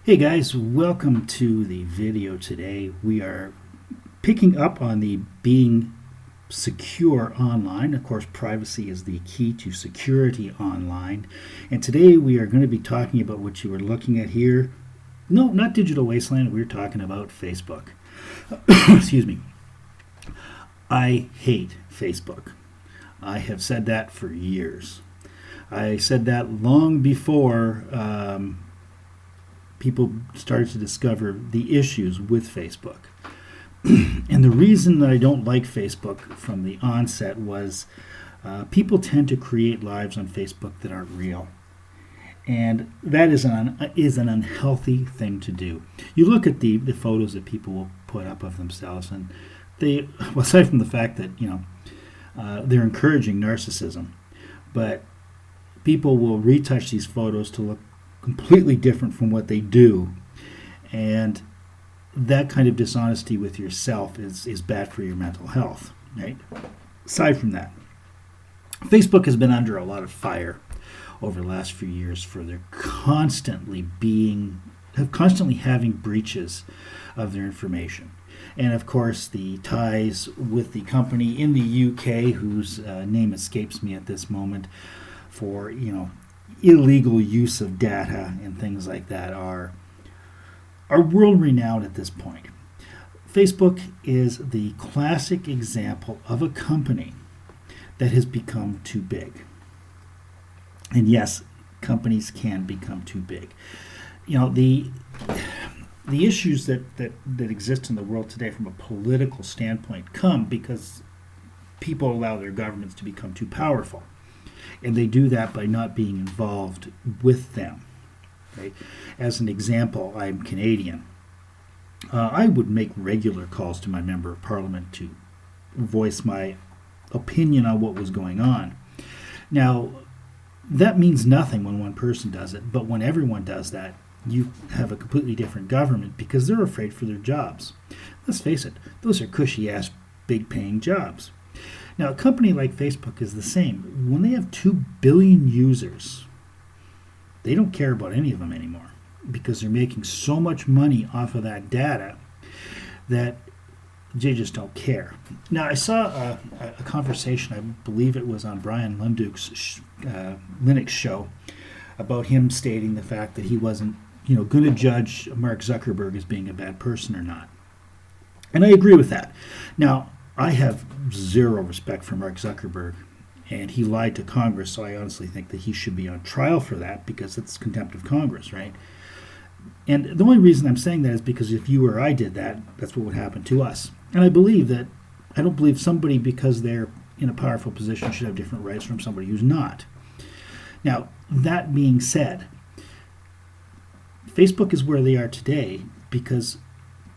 Hey guys, welcome to the video today. We are picking up on the being secure online. Of course, privacy is the key to security online. And today we are going to be talking about what you are looking at here. No, not Digital Wasteland. We're talking about Facebook. Excuse me. I hate Facebook. I have said that for years. I said that long before people started to discover the issues with Facebook. And the reason that I don't like Facebook from the onset was people tend to create lives on Facebook that aren't real. And that is an unhealthy thing to do. You look at the photos that people will put up of themselves, and they, well, aside from the fact that they're encouraging narcissism, but people will retouch these photos to look completely different from what they do, and that kind of dishonesty with yourself is bad for your mental health, right? Aside from that, Facebook has been under a lot of fire over the last few years for their constantly having breaches of their information. And of course, the ties with the company in the UK, whose name escapes me at this moment, for illegal use of data and things like that are world renowned at this point. Facebook is the classic example of a company that has become too big. And yes, companies can become too big. The issues that exist in the world today from a political standpoint come because people allow their governments to become too powerful. And they do that by not being involved with them. Right? As an example, I'm Canadian. I would make regular calls to my member of parliament to voice my opinion on what was going on. Now, that means nothing when one person does it, but when everyone does that, you have a completely different government because they're afraid for their jobs. Let's face it, those are cushy-ass, big-paying jobs. Now, a company like Facebook is the same. When they have 2 billion users, they don't care about any of them anymore because they're making so much money off of that data that they just don't care. Now, I saw a conversation, I believe it was on Brian Lunduke's Linux show, about him stating the fact that he wasn't going to judge Mark Zuckerberg as being a bad person or not. And I agree with that. Now, I have zero respect for Mark Zuckerberg, and he lied to Congress, so I honestly think that he should be on trial for that because it's contempt of Congress, right? And the only reason I'm saying that is because if you or I did that, that's what would happen to us. And I don't believe somebody, because they're in a powerful position, should have different rights from somebody who's not. Now, that being said, Facebook is where they are today because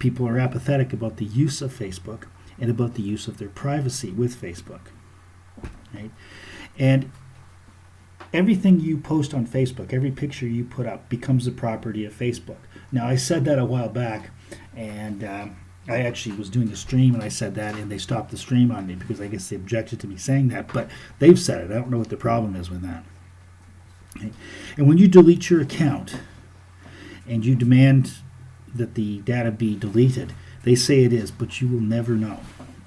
people are apathetic about the use of Facebook and about the use of their privacy with Facebook. Right? And everything you post on Facebook, every picture you put up, becomes the property of Facebook. Now, I said that a while back, and I actually was doing a stream and I said that, and they stopped the stream on me because I guess they objected to me saying that, but they've said it. I don't know what the problem is with that. Right? And when you delete your account and you demand that the data be deleted, they say it is, but you will never know.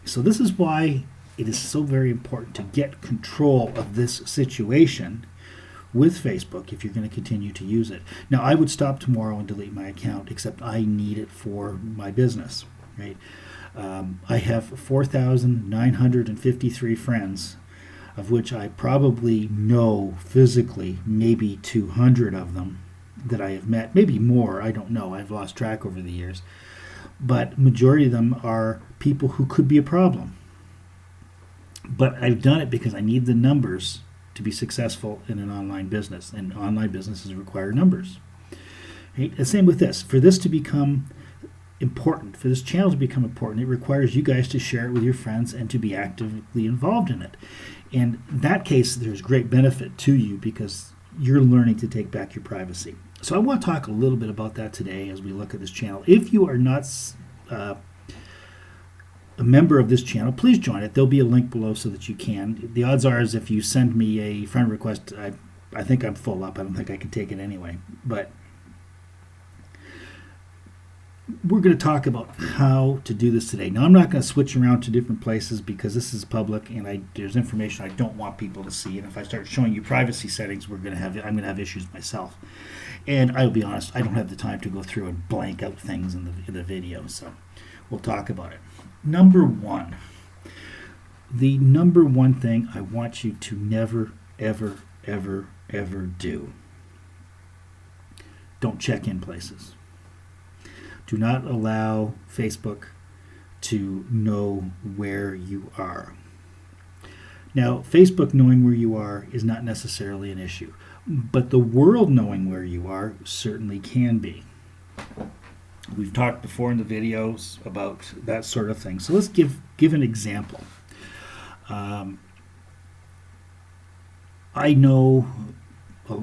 So this is why it is so very important to get control of this situation with Facebook if you're going to continue to use it. Now, I would stop tomorrow and delete my account, except I need it for my business. Right? I have 4,953 friends, of which I probably know physically maybe 200 of them that I have met, maybe more, I don't know, I've lost track over the years. But majority of them are people who could be a problem. But I've done it because I need the numbers to be successful in an online business, and online businesses require numbers. Right? The same with this. For this to become important, for this channel to become important, it requires you guys to share it with your friends and to be actively involved in it. And in that case, there's great benefit to you because you're learning to take back your privacy. So I want to talk a little bit about that today as we look at this channel. If you are not a member of this channel, please join it. There'll be a link below so that you can. The odds are is if you send me a friend request, I think I'm full up. I don't think I can take it anyway. But we're going to talk about how to do this today. Now, I'm not going to switch around to different places because this is public and there's information I don't want people to see. And if I start showing you privacy settings, I'm going to have issues myself. And I'll be honest, I don't have the time to go through and blank out things in the video. So we'll talk about it. Number one, the number one thing I want you to never, ever, ever, ever do. Don't check in places. Do not allow Facebook to know where you are. Now, Facebook knowing where you are is not necessarily an issue, but the world knowing where you are certainly can be. We've talked before in the videos about that sort of thing. So let's give an example. I know a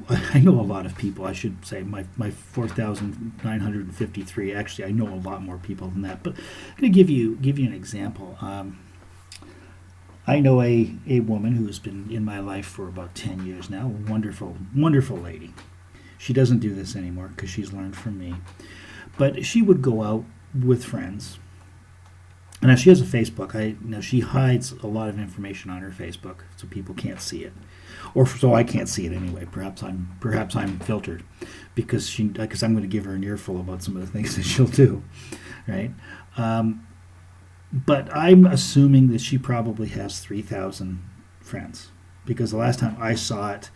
lot of people. I should say my 4,953. Actually, I know a lot more people than that. But I'm going to give you an example. I know a woman who has been in my life for about 10 years now. A wonderful, wonderful lady. She doesn't do this anymore because she's learned from me. But she would go out with friends. And now she has a Facebook. She hides a lot of information on her Facebook so people can't see it, or so I can't see it anyway. Perhaps I'm filtered because I'm going to give her an earful about some of the things that she'll do, right? But I'm assuming that she probably has 3,000 friends because the last time I saw it,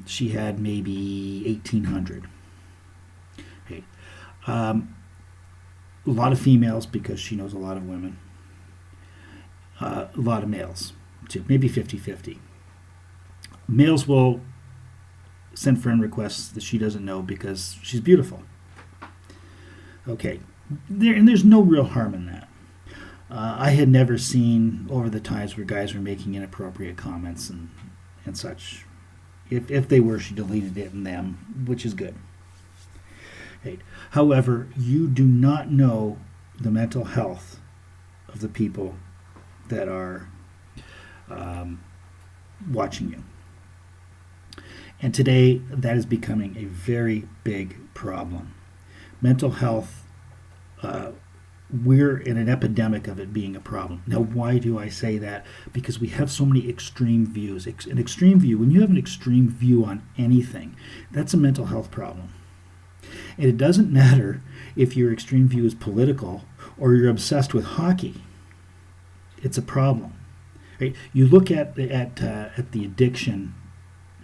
she had maybe 1,800. Okay. A lot of females because she knows a lot of women. A lot of males too, maybe 50-50. Males will send friend requests that she doesn't know because she's beautiful. Okay, there's no real harm in that. I had never seen over the times where guys were making inappropriate comments and such. If they were, she deleted it in them, which is good. Right. However, you do not know the mental health of the people that are watching you. And today, that is becoming a very big problem. Mental health, we're in an epidemic of it being a problem. Now, why do I say that? Because we have so many extreme views. An extreme view, when you have an extreme view on anything, that's a mental health problem. And it doesn't matter if your extreme view is political or you're obsessed with hockey. It's a problem. Right? You look at the addiction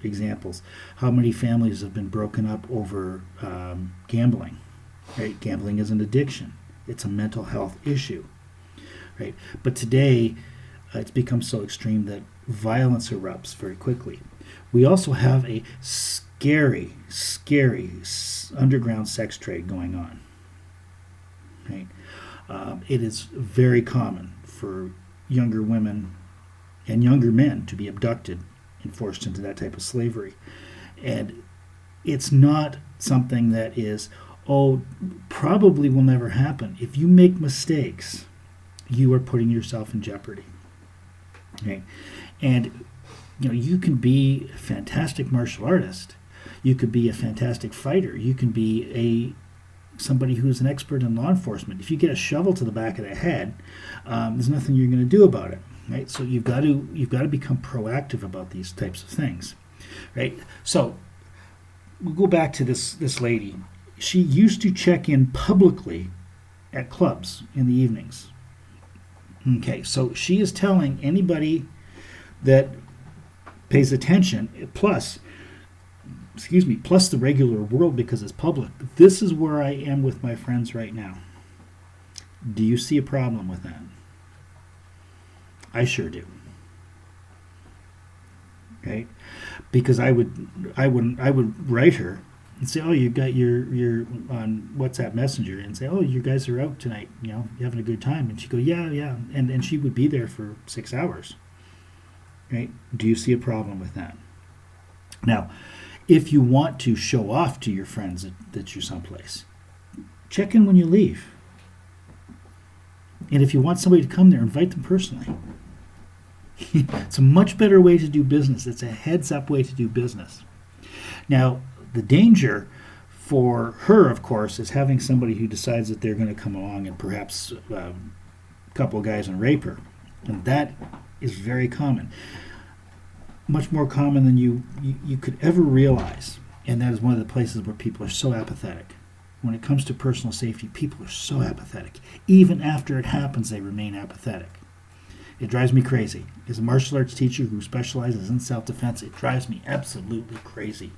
examples. How many families have been broken up over gambling? Right? Gambling is an addiction. It's a mental health issue. Right? But today, it's become so extreme that violence erupts very quickly. We also have a scary underground sex trade going on. Right? It is very common for younger women and younger men to be abducted and forced into that type of slavery. And it's not something that is, probably will never happen. If you make mistakes, you are putting yourself in jeopardy. Right? And you can be a fantastic martial artist. You could be a fantastic fighter. You can be somebody who's an expert in law enforcement. If you get a shovel to the back of the head, there's nothing you're going to do about it, right? So you've got to become proactive about these types of things, right? So we'll go back to this lady. She used to check in publicly at clubs in the evenings. Okay, so she is telling anybody that pays attention, plus the regular world because it's public. This is where I am with my friends right now. Do you see a problem with that? I sure do. Okay? Because I would write her and say, you got your on WhatsApp Messenger, and say, you guys are out tonight, you having a good time. And she'd go, yeah. And she would be there for 6 hours. Right? Do you see a problem with that? Now, if you want to show off to your friends that you're someplace, check in when you leave. And if you want somebody to come there, invite them personally. It's a much better way to do business. It's a heads-up way to do business. Now, the danger for her, of course, is having somebody who decides that they're going to come along and perhaps a couple of guys and rape her. And that is very common. Much more common than you could ever realize. And that is one of the places where people are so apathetic. When it comes to personal safety, people are so apathetic. Even after it happens, they remain apathetic. It drives me crazy. As a martial arts teacher who specializes in self-defense, it drives me absolutely crazy,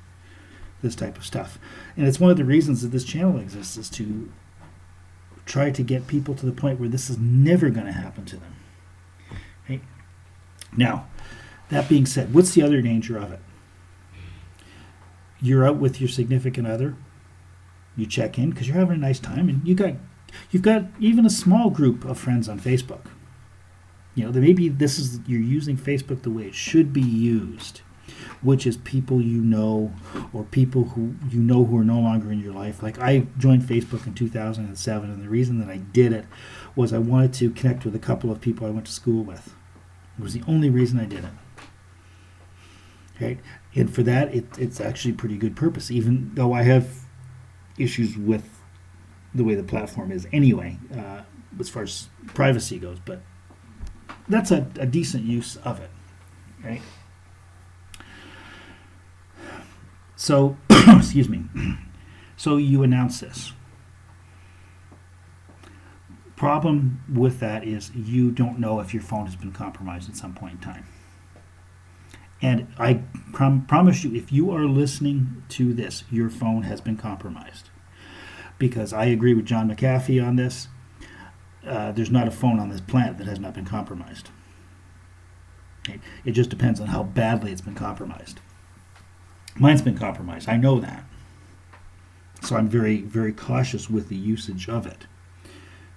this type of stuff. And it's one of the reasons that this channel exists, is to try to get people to the point where this is never going to happen to them. Okay? Now, that being said, what's the other danger of it? You're out with your significant other. You check in because you're having a nice time, and you've got even a small group of friends on Facebook. You know, maybe you're using Facebook the way it should be used, which is people you know, or people who you know who are no longer in your life. Like, I joined Facebook in 2007, and the reason that I did it was I wanted to connect with a couple of people I went to school with. It was the only reason I did it. Okay, and for that, it's actually pretty good purpose, even though I have issues with the way the platform is anyway, as far as privacy goes, but that's a decent use of it, right? So, excuse me. So you announce this. Problem with that is you don't know if your phone has been compromised at some point in time. And I promise you, if you are listening to this, your phone has been compromised. Because I agree with John McAfee on this. There's not a phone on this planet that has not been compromised. Okay? It just depends on how badly it's been compromised. Mine's been compromised. I know that. So I'm very, very cautious with the usage of it.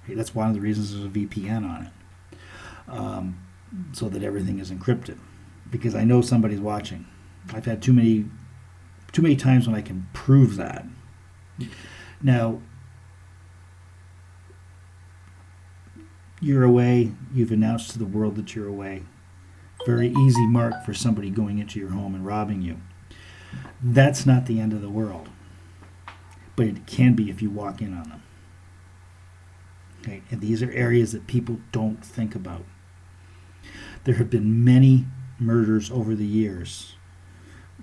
Okay? That's one of the reasons there's a VPN on it. So that everything is encrypted. Because I know somebody's watching. I've had too many times when I can prove that. Now, you're away. You've announced to the world that you're away. Very easy mark for somebody going into your home and robbing you. That's not the end of the world. But it can be if you walk in on them. Okay? And these are areas that people don't think about. There have been many murders over the years,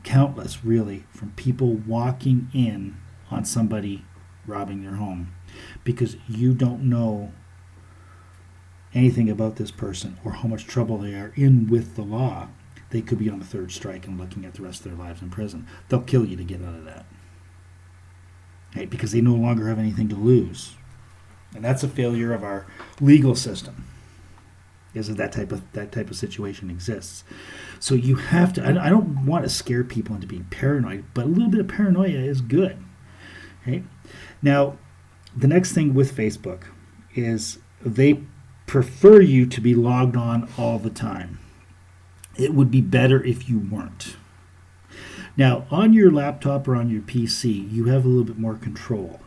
countless really, from people walking in on somebody robbing their home, because you don't know anything about this person or how much trouble they are in with the law. They could be on the third strike and looking at the rest of their lives in prison. They'll kill you to get out of that, right? Because they no longer have anything to lose. And that's a failure of our legal system, is that type of situation exists. So you have to, I don't want to scare people into being paranoid, but a little bit of paranoia is good. Okay? Now, the next thing with Facebook is they prefer you to be logged on all the time. It would be better if you weren't. Now, on your laptop or on your PC, you have a little bit more control.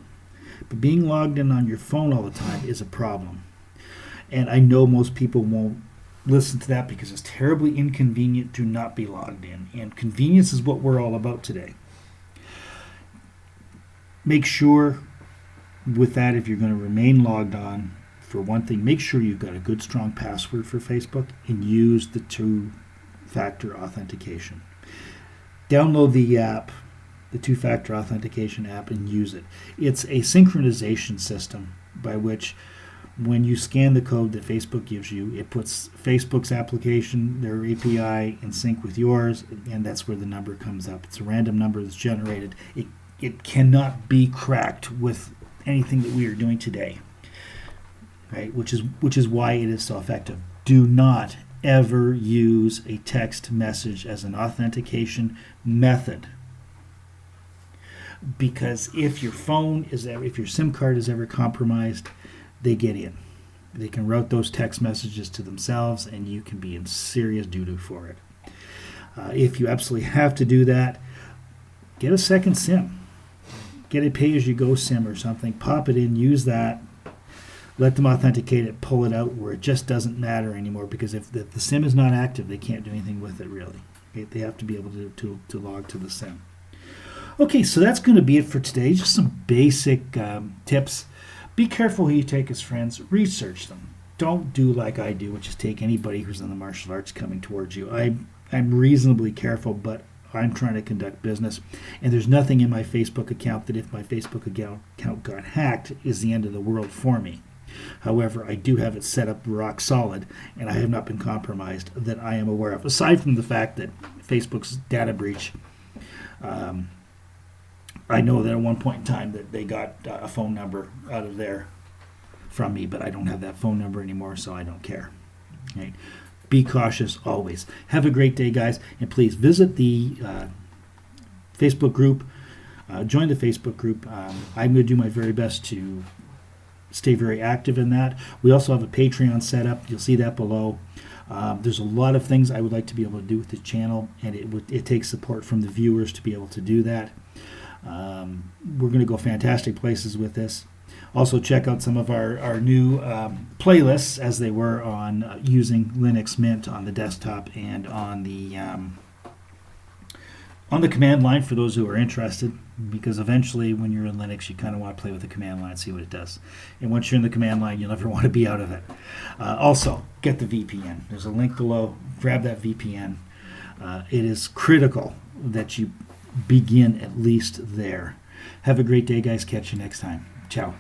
But being logged in on your phone all the time is a problem. And I know most people won't listen to that because it's terribly inconvenient to not be logged in. And convenience is what we're all about today. Make sure with that, if you're going to remain logged on, for one thing, make sure you've got a good strong password for Facebook and use the Twofactor authentication. Download the app, the Twofactor authentication app, and use it. It's a synchronization system by which when you scan the code that Facebook gives you, it puts Facebook's application, their API, in sync with yours, and that's where the number comes up. It's a random number that's generated. It cannot be cracked with anything that we are doing today, right? Which is why it is so effective. Do not ever use a text message as an authentication method, because if your SIM card is ever compromised, they get in. They can route those text messages to themselves, and you can be in serious doo-doo for it. If you absolutely have to do that, get a second SIM. Get a pay-as-you-go SIM or something. Pop it in, use that. Let them authenticate it, pull it out where it just doesn't matter anymore, because if the SIM is not active, they can't do anything with it, really. Okay? They have to be able to log to the SIM. Okay, so that's going to be it for today. Just some basic tips. Be careful who you take as friends. Research them. Don't do like I do, which is take anybody who's in the martial arts coming towards you. I'm reasonably careful, but I'm trying to conduct business, and there's nothing in my Facebook account that if my Facebook account got hacked is the end of the world for me. However, I do have it set up rock solid, and I have not been compromised that I am aware of, aside from the fact that Facebook's data breach. I know that at one point in time that they got a phone number out of there from me, but I don't have that phone number anymore, so I don't care. Right? Be cautious always. Have a great day, guys, and please visit the Facebook group. Join the Facebook group. I'm going to do my very best to stay very active in that. We also have a Patreon set up. You'll see that below. There's a lot of things I would like to be able to do with the channel, and it takes support from the viewers to be able to do that. We're going to go fantastic places with this. Also, check out some of our new playlists as they were on using Linux Mint on the desktop and on the command line for those who are interested, because eventually when you're in Linux, you kind of want to play with the command line and see what it does. And once you're in the command line, you'll never want to be out of it. Also, get the VPN. There's a link below. Grab that VPN. It is critical that you begin at least there. Have a great day, guys. Catch you next time. Ciao.